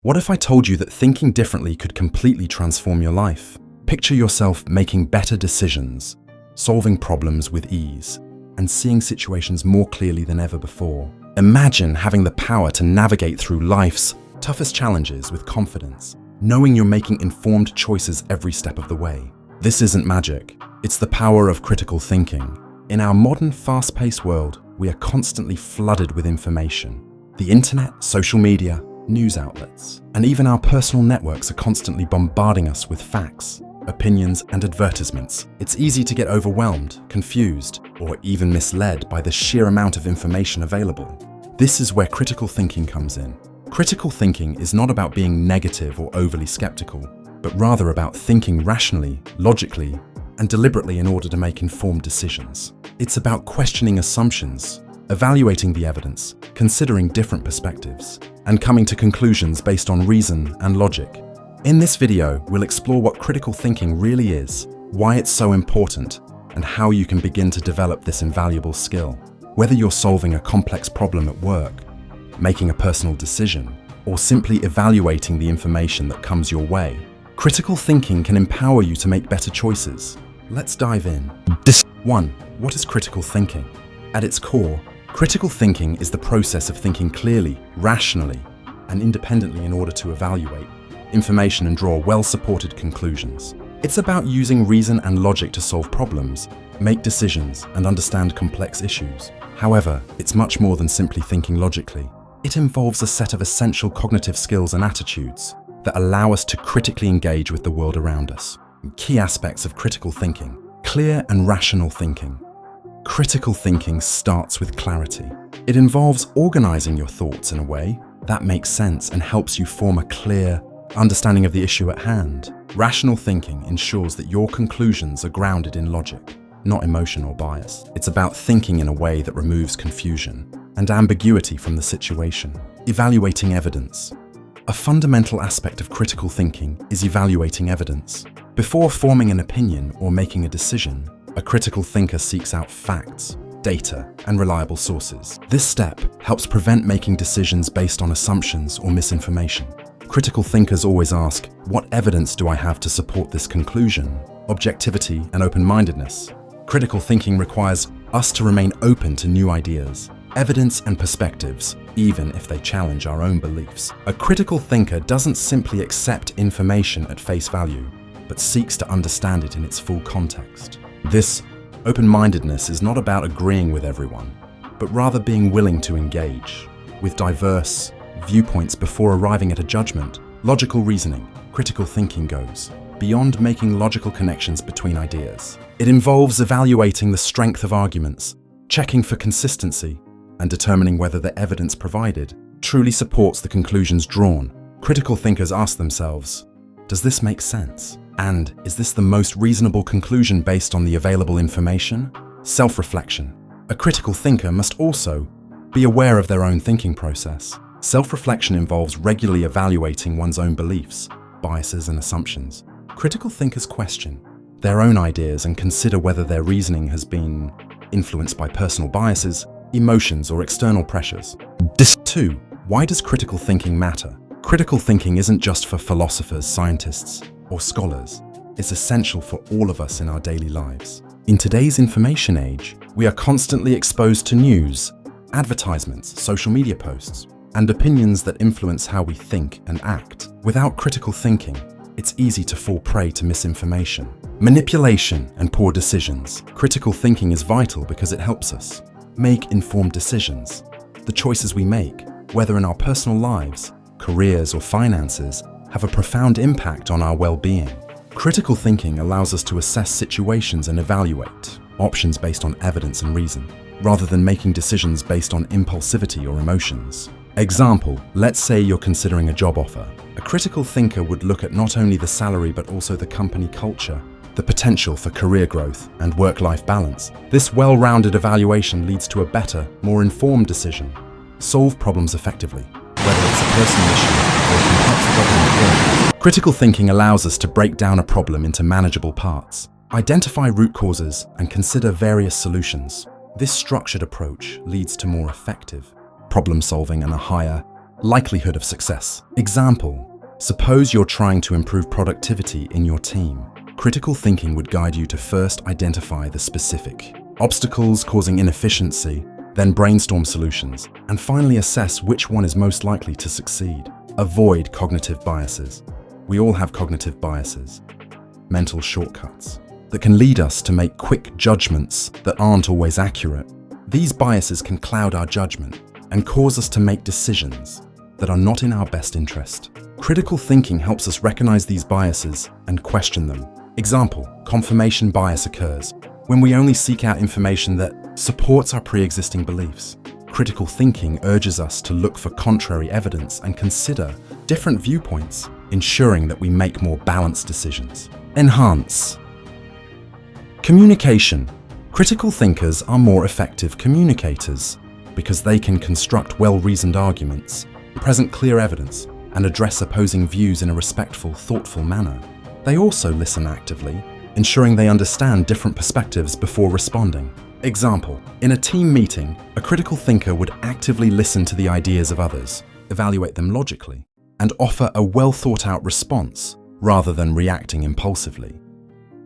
What if I told you that thinking differently could completely transform your life? Picture yourself making better decisions, solving problems with ease, and seeing situations more clearly than ever before. Imagine having the power to navigate through life's toughest challenges with confidence, knowing you're making informed choices every step of the way. This isn't magic, it's the power of critical thinking. In our modern, fast-paced world, we are constantly flooded with information. The internet, social media, news outlets, and even our personal networks are constantly bombarding us with facts, opinions, and advertisements. It's easy to get overwhelmed, confused, or even misled by the sheer amount of information available. This is where critical thinking comes in. Critical thinking is not about being negative or overly skeptical, but rather about thinking rationally, logically, and deliberately in order to make informed decisions. It's about questioning assumptions, evaluating the evidence, considering different perspectives, and coming to conclusions based on reason and logic. In this video, we'll explore what critical thinking really is, why it's so important, and how you can begin to develop this invaluable skill. Whether you're solving a complex problem at work, making a personal decision, or simply evaluating the information that comes your way, critical thinking can empower you to make better choices. Let's dive in. 1. What is critical thinking? At its core, critical thinking is the process of thinking clearly, rationally, and independently in order to evaluate information and draw well-supported conclusions. It's about using reason and logic to solve problems, make decisions, and understand complex issues. However, it's much more than simply thinking logically. It involves a set of essential cognitive skills and attitudes that allow us to critically engage with the world around us. Key aspects of critical thinking: clear and rational thinking. Critical thinking starts with clarity. It involves organizing your thoughts in a way that makes sense and helps you form a clear understanding of the issue at hand. Rational thinking ensures that your conclusions are grounded in logic, not emotion or bias. It's about thinking in a way that removes confusion and ambiguity from the situation. Evaluating evidence. A fundamental aspect of critical thinking is evaluating evidence. Before forming an opinion or making a decision, a critical thinker seeks out facts, data, and reliable sources. This step helps prevent making decisions based on assumptions or misinformation. Critical thinkers always ask, what evidence do I have to support this conclusion? Objectivity and open-mindedness. Critical thinking requires us to remain open to new ideas, evidence, and perspectives, even if they challenge our own beliefs. A critical thinker doesn't simply accept information at face value, but seeks to understand it in its full context. This open-mindedness is not about agreeing with everyone, but rather being willing to engage with diverse viewpoints before arriving at a judgment. Logical reasoning. Critical thinking goes beyond making logical connections between ideas. It involves evaluating the strength of arguments, checking for consistency, and determining whether the evidence provided truly supports the conclusions drawn. Critical thinkers ask themselves, does this make sense? And is this the most reasonable conclusion based on the available information? Self-reflection. A critical thinker must also be aware of their own thinking process. Self-reflection involves regularly evaluating one's own beliefs, biases, and assumptions. Critical thinkers question their own ideas and consider whether their reasoning has been influenced by personal biases, emotions, or external pressures. 2. Why does critical thinking matter? Critical thinking isn't just for philosophers, scientists, or scholars. It's essential for all of us in our daily lives. In today's information age, we are constantly exposed to news, advertisements, social media posts, and opinions that influence how we think and act. Without critical thinking, it's easy to fall prey to misinformation, manipulation, and poor decisions. Critical thinking is vital because it helps us make informed decisions. The choices we make, whether in our personal lives, careers, or finances, have a profound impact on our well-being. Critical thinking allows us to assess situations and evaluate options based on evidence and reason, rather than making decisions based on impulsivity or emotions. Example, let's say you're considering a job offer. A critical thinker would look at not only the salary but also the company culture, the potential for career growth, and work-life balance. This well-rounded evaluation leads to a better, more informed decision. Solve problems effectively, whether it's a personal issue or a complex problem at work. Critical thinking allows us to break down a problem into manageable parts, identify root causes, and consider various solutions. This structured approach leads to more effective problem solving and a higher Likelihood of success. Example: suppose you're trying to improve productivity in your team. Critical thinking would guide you to first identify the specific obstacles causing inefficiency, then brainstorm solutions, and finally assess which one is most likely to succeed. Avoid cognitive biases. We all have cognitive biases, mental shortcuts, that can lead us to make quick judgments that aren't always accurate. These biases can cloud our judgment and cause us to make decisions that are not in our best interest. Critical thinking helps us recognize these biases and question them. Example: confirmation bias occurs when we only seek out information that supports our pre-existing beliefs. Critical thinking urges us to look for contrary evidence and consider different viewpoints, ensuring that we make more balanced decisions. Enhance. Communication. Critical thinkers are more effective communicators because they can construct well-reasoned arguments, present clear evidence, and address opposing views in a respectful, thoughtful manner. They also listen actively, ensuring they understand different perspectives before responding. Example: in a team meeting, a critical thinker would actively listen to the ideas of others, evaluate them logically, and offer a well-thought-out response rather than reacting impulsively.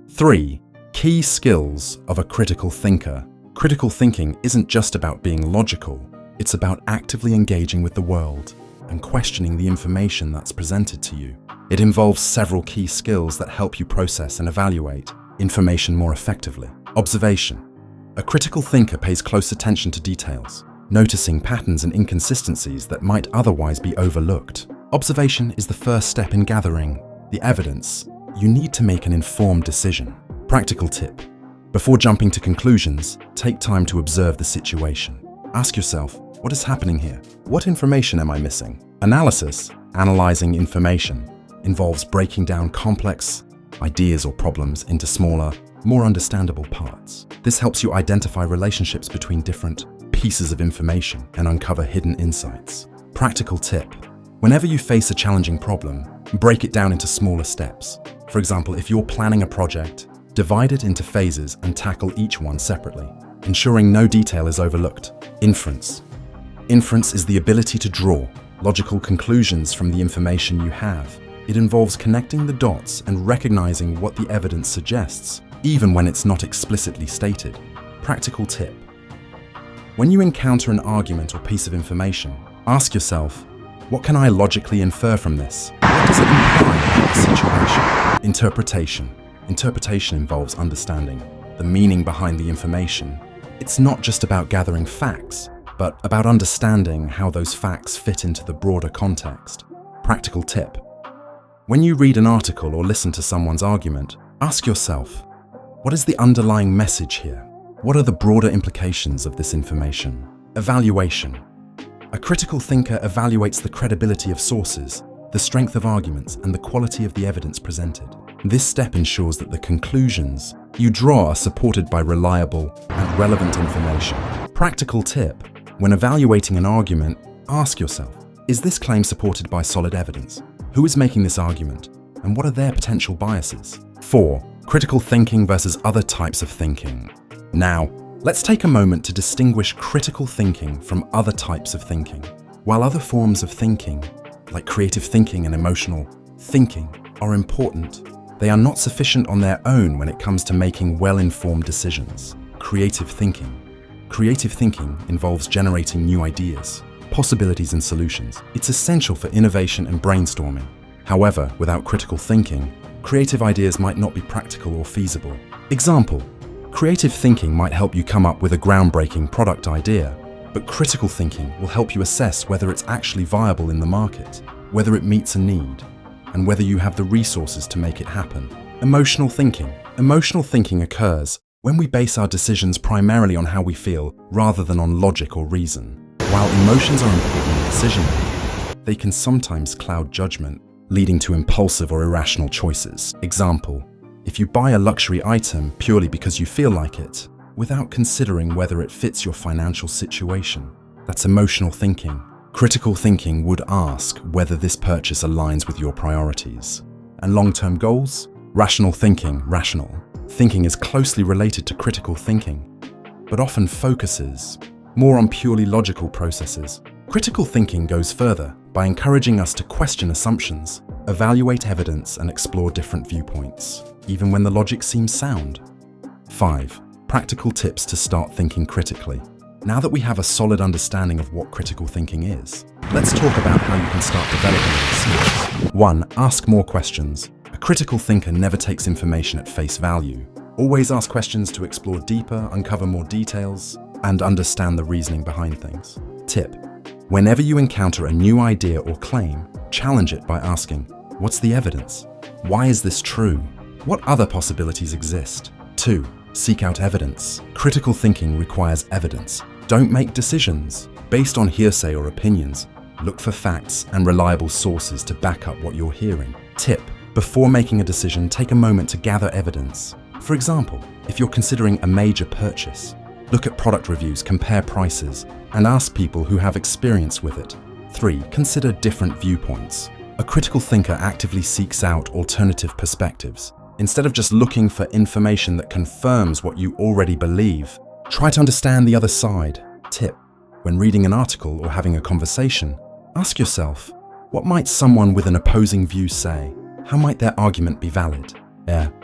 3. Key skills of a critical thinker. Critical thinking isn't just about being logical, it's about actively engaging with the world and questioning the information that's presented to you. It involves several key skills that help you process and evaluate information more effectively. Observation. A critical thinker pays close attention to details, noticing patterns and inconsistencies that might otherwise be overlooked. Observation is the first step in gathering the evidence you need to make an informed decision. Practical tip: before jumping to conclusions, take time to observe the situation. Ask yourself, what is happening here? What information am I missing? Analysis, analyzing information, involves breaking down complex ideas or problems into smaller, more understandable parts. This helps you identify relationships between different pieces of information and uncover hidden insights. Practical tip: whenever you face a challenging problem, break it down into smaller steps. For example, if you're planning a project, divide it into phases and tackle each one separately, ensuring no detail is overlooked. Inference. Inference is the ability to draw logical conclusions from the information you have. It involves connecting the dots and recognizing what the evidence suggests, even when it's not explicitly stated. Practical tip: when you encounter an argument or piece of information, ask yourself, what can I logically infer from this? What does it imply about the situation? Interpretation. Interpretation involves understanding the meaning behind the information. It's not just about gathering facts, but about understanding how those facts fit into the broader context. Practical tip: when you read an article or listen to someone's argument, ask yourself, what is the underlying message here? What are the broader implications of this information? Evaluation. A critical thinker evaluates the credibility of sources, the strength of arguments, and the quality of the evidence presented. This step ensures that the conclusions you draw are supported by reliable and relevant information. Practical tip: when evaluating an argument, ask yourself, is this claim supported by solid evidence? Who is making this argument? And what are their potential biases? 4. Critical thinking versus other types of thinking. Now, let's take a moment to distinguish critical thinking from other types of thinking. While other forms of thinking, like creative thinking and emotional thinking, are important, they are not sufficient on their own when it comes to making well-informed decisions. Creative thinking. Creative thinking involves generating new ideas, possibilities, and solutions. It's essential for innovation and brainstorming. However, without critical thinking, creative ideas might not be practical or feasible. Example: creative thinking might help you come up with a groundbreaking product idea, but critical thinking will help you assess whether it's actually viable in the market, whether it meets a need, and whether you have the resources to make it happen. Emotional thinking. Emotional thinking occurs when we base our decisions primarily on how we feel rather than on logic or reason. While emotions are important in decision-making, they can sometimes cloud judgment, leading to impulsive or irrational choices. Example: if you buy a luxury item purely because you feel like it, without considering whether it fits your financial situation, that's emotional thinking. Critical thinking would ask whether this purchase aligns with your priorities and long-term goals. Rational thinking. Rational thinking is closely related to critical thinking, but often focuses more on purely logical processes. Critical thinking goes further. by encouraging us to question assumptions, evaluate evidence, and explore different viewpoints, even when the logic seems sound. 5. Practical tips to start thinking critically. Now that we have a solid understanding of what critical thinking is, let's talk about how you can start developing these skills. 1. Ask more questions. A critical thinker never takes information at face value. Always ask questions to explore deeper, uncover more details, and understand the reasoning behind things. Tip: whenever you encounter a new idea or claim, challenge it by asking, what's the evidence? Why is this true? What other possibilities exist? 2. Seek out evidence. Critical thinking requires evidence. Don't make decisions based on hearsay or opinions. Look for facts and reliable sources to back up what you're hearing. Tip: before making a decision, take a moment to gather evidence. For example, if you're considering a major purchase, look at product reviews, compare prices, and ask people who have experience with it. 3. Consider different viewpoints. A critical thinker actively seeks out alternative perspectives. Instead of just looking for information that confirms what you already believe, try to understand the other side. Tip: when reading an article or having a conversation, ask yourself, what might someone with an opposing view say? How might their argument be valid?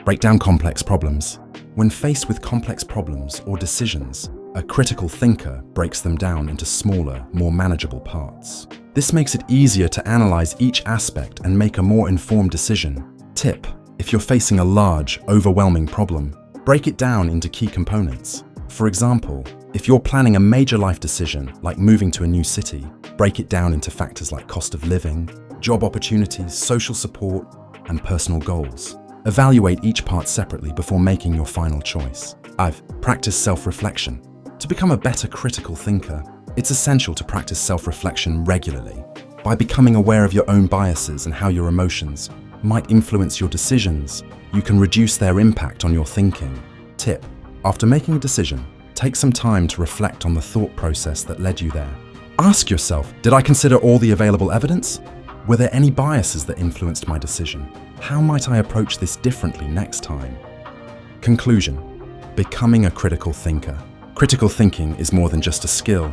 Break down complex problems. When faced with complex problems or decisions, a critical thinker breaks them down into smaller, more manageable parts. This makes it easier to analyze each aspect and make a more informed decision. Tip: if you're facing a large, overwhelming problem, break it down into key components. For example, if you're planning a major life decision, like moving to a new city, break it down into factors like cost of living, job opportunities, social support, and personal goals. Evaluate each part separately before making your final choice. Practice self-reflection. To become a better critical thinker, it's essential to practice self-reflection regularly. By becoming aware of your own biases and how your emotions might influence your decisions, you can reduce their impact on your thinking. Tip: after making a decision, take some time to reflect on the thought process that led you there. Ask yourself, did I consider all the available evidence? Were there any biases that influenced my decision? How might I approach this differently next time? Conclusion: becoming a critical thinker. Critical thinking is more than just a skill.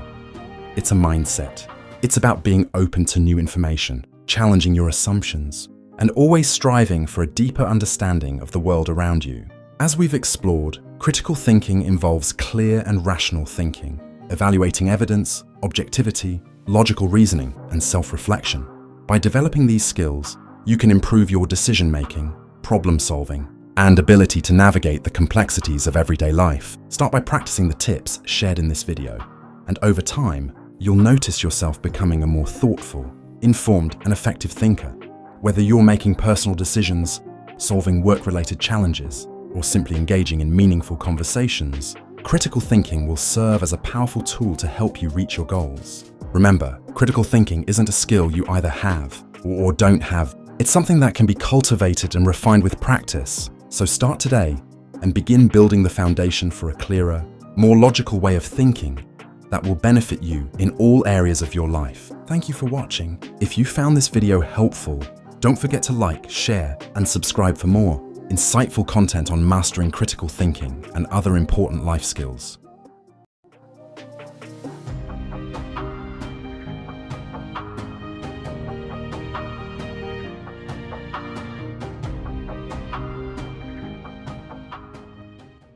It's a mindset. It's about being open to new information, challenging your assumptions, and always striving for a deeper understanding of the world around you. As we've explored, critical thinking involves clear and rational thinking, evaluating evidence, objectivity, logical reasoning, and self-reflection. By developing these skills, you can improve your decision-making, problem-solving, and ability to navigate the complexities of everyday life. Start by practicing the tips shared in this video, and over time, you'll notice yourself becoming a more thoughtful, informed, and effective thinker. Whether you're making personal decisions, solving work-related challenges, or simply engaging in meaningful conversations, critical thinking will serve as a powerful tool to help you reach your goals. Remember, critical thinking isn't a skill you either have or don't have. It's something that can be cultivated and refined with practice. So start today and begin building the foundation for a clearer, more logical way of thinking that will benefit you in all areas of your life. Thank you for watching. If you found this video helpful, don't forget to like, share, and subscribe for more insightful content on mastering critical thinking and other important life skills.